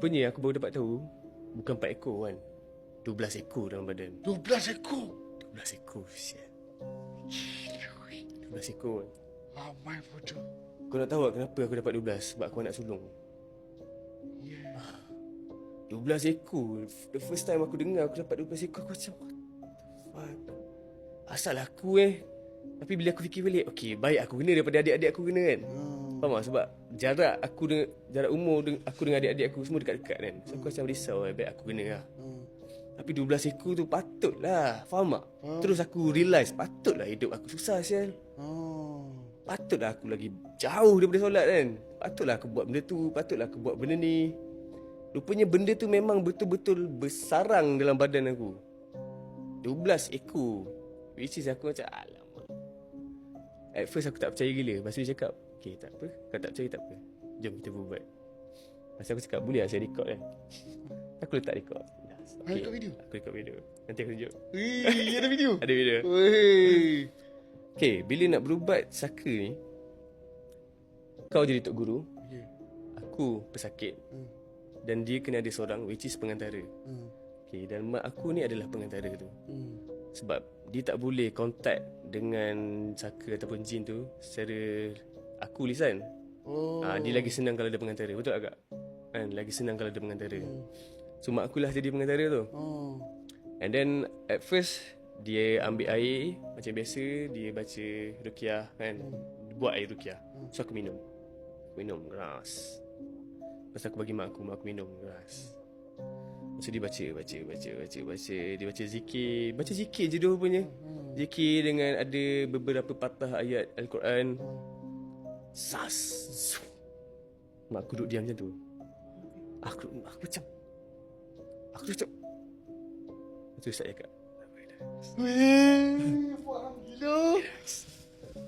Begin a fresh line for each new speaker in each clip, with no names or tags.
Rupanya aku baru dapat tahu, bukan 4 ekor kan, 12 ekor dalam badan.
12 ekor.
12 ekor, sial. 12 ekor kan.
Ramai bodoh.
Kau nak tahu tak kenapa aku dapat 12? Sebab aku anak sulung. 12 ekor. The first time aku dengar aku dapat 12 ekor, aku macam what the fuck. Asal aku Tapi bila aku fikir balik, okay, baik aku kena daripada adik-adik aku kena kan. Faham tak? Sebab jarak umur aku dengan adik-adik aku semua dekat-dekat kan. So aku macam risau, baik aku kena lah. Tapi 12 ekor tu patutlah. Faham tak? Terus aku realise, patutlah hidup aku susah sial. Patutlah aku lagi jauh daripada solat kan. Patutlah aku buat benda tu, patutlah aku buat benda ni. Rupanya benda tu memang betul-betul bersarang dalam badan aku. 12 ekor. Which is aku macam alamak. At first aku tak percaya gila. Lepas tu dia cakap, okay tak apa, kau tak percaya tak apa, jom kita buat. Lepas tu aku cakap, boleh lah saya record kan. Aku letak record. Okay,
Record video?
Aku record video. Nanti aku tunjuk.
Wih, ada video?
Ada video.
Wih.
Okay, bila nak berubat saka ni, kau jadi tok guru,
Okay.
aku pesakit, dan dia kena ada seorang which is pengantara. Okay, dan mak aku ni adalah pengantara tu. Sebab dia tak boleh contact dengan saka ataupun jin tu secara aku lisan. Dia lagi senang kalau ada pengantara. Betul tak kak? Kan, lagi senang kalau ada pengantara. So mak akulah jadi pengantara tu. And then at first dia ambil air macam biasa, dia baca ruqyah kan. Buat air ruqyah. So aku minum. Minum keras. Lepas aku bagi mak aku minum keras. Lepas tu dia baca. Dia baca zikir. Baca zikir je dia rupanya. Zikir dengan ada beberapa patah ayat Al-Quran. Sas. Mak aku duduk diam macam tu. Aku macam Lepas tu Ustaz cakap,
Wih, faham gila.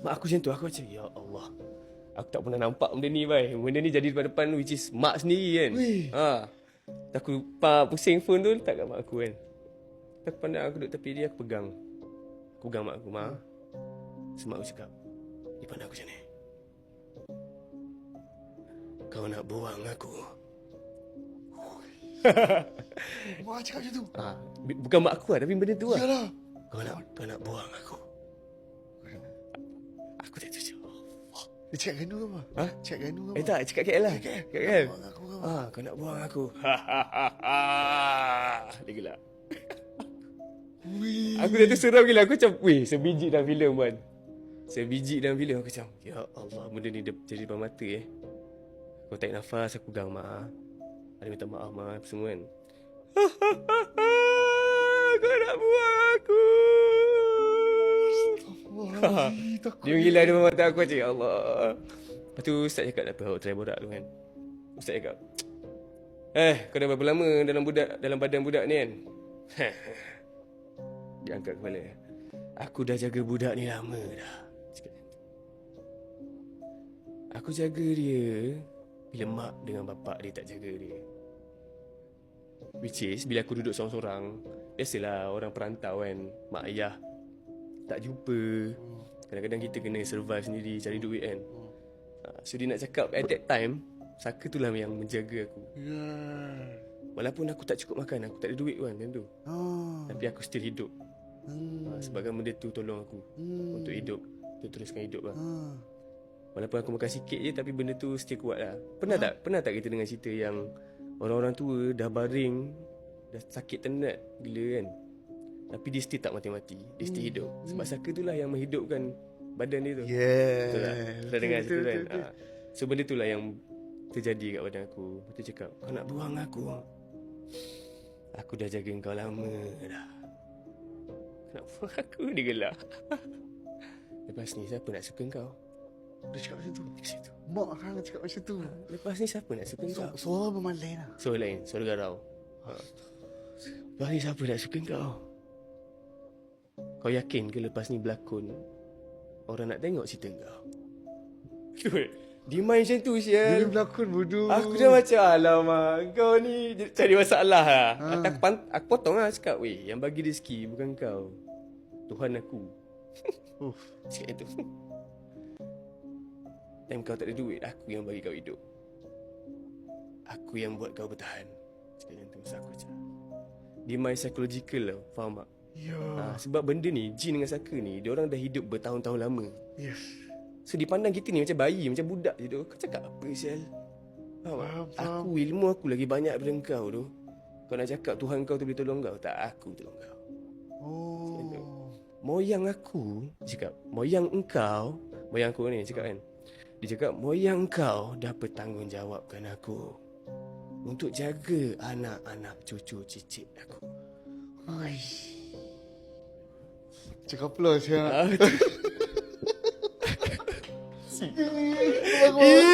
mak aku macam tu. Aku macam, ya Allah, aku tak pernah nampak benda ni bai. Benda ni jadi depan-depan, which is mak sendiri kan. Aku pusing phone tu letak kat mak aku kan. Aku pandang, aku duduk tepi dia, aku pegang mak aku. Mak, semak aku cakap, dia pandang aku macam ni, kau nak buang aku?
Mak cakap macam tu?
Bukan mak aku lah, tapi benda tu lah.
Yalah.
Kau nak buang aku? Aku tak tahu.
Dia cakap gandu ke apa? Cakap gandu ke apa?
Tak, cakap KL lah. KL.
Buang aku ke apa?
Kau nak buang aku? Dia gelak. Aku dah tu seram gila. Aku macam, weh, sebiji dalam filem kan. Sebiji dalam filem. Aku macam, ya Allah, benda ni jadi depan mata Aku tarik nafas, aku pegang mak. Ada minta maaf mak, apa semua kan. Kau nak buang aku? Dia menggila depan mata aku macam, ya Allah. Lepas tu Ustaz cakap, tak apa, awak try borak tu kan. Ustaz cakap, kau dah berapa lama dalam badan budak ni kan? Dia angkat kepala. Aku dah jaga budak ni lama dah. Aku jaga dia bila mak dengan bapak dia tak jaga dia. Which is, bila aku duduk sorang-sorang, biasalah orang perantau kan, mak ayah tak jumpa. Kadang-kadang kita kena survive sendiri, cari duit kan. So dia nak cakap, at that time, saka tu lah yang menjaga aku. Walaupun aku tak cukup makan, aku tak ada duit kan tu. Tapi aku still hidup. Sebabkan benda tu tolong aku untuk hidup, untuk teruskan hidup lah. Walaupun aku makan sikit je, tapi benda tu still kuat lah. Pernah tak kita dengar cerita yang orang-orang tua dah baring, dah sakit tenat gila kan, tapi dia still tak mati-mati, dia still hidup. Sebab saka tu lah yang menghidupkan badan dia tu. Betul tak? Pernah dengar cerita tu kan? So benda tu lah yang terjadi kat badan aku. Lepas tu cakap, kau nak buang aku? Aku dah jaga kau lama dah. Kau nak buang aku? Dia gelak. Lepas ni siapa nak suka kau?
Dia cakap macam tu.
Di situ.
Mak hang cakap macam tu.
Lepas ni siapa nak suka kau?
Suara memang lain lah.
Suara lain, suara garau. Lepas ni siapa nak suka kau? Kau yakin ke lepas ni berlakon orang nak tengok cerita kau? Dia main macam tu sial.
Dia berlakon bodoh.
Aku dah macam, alamak, kau ni cari masalah lah. Aku potong lah, cakap, weh, yang bagi rezeki bukan kau, Tuhan aku. Cakap itu. Time kau tak ada duit, aku yang bagi kau hidup. Aku yang buat kau bertahan. Cakap macam tu. So aku cakap, dia main psychological tau. Faham tak?
Ya.
Sebab benda ni, jin dengan saka ni, diorang dah hidup bertahun-tahun lama.
Yes.
So dipandang kita ni macam bayi, macam budak je tu. Kau cakap apa sial? Faham tak?
Faham.
Aku, ilmu aku lagi banyak daripada kau tu. Kau nak cakap Tuhan kau tu boleh tolong kau? Tak, aku tolong kau.
Oh.
Moyang aku, dia cakap, moyang engkau, moyang aku ni cakap kan. Dia cakap, moyang engkau dah bertanggungjawabkan aku untuk jaga anak-anak cucu cicit aku.
Aish. Cakap plus ya.
Ah,
Bagus.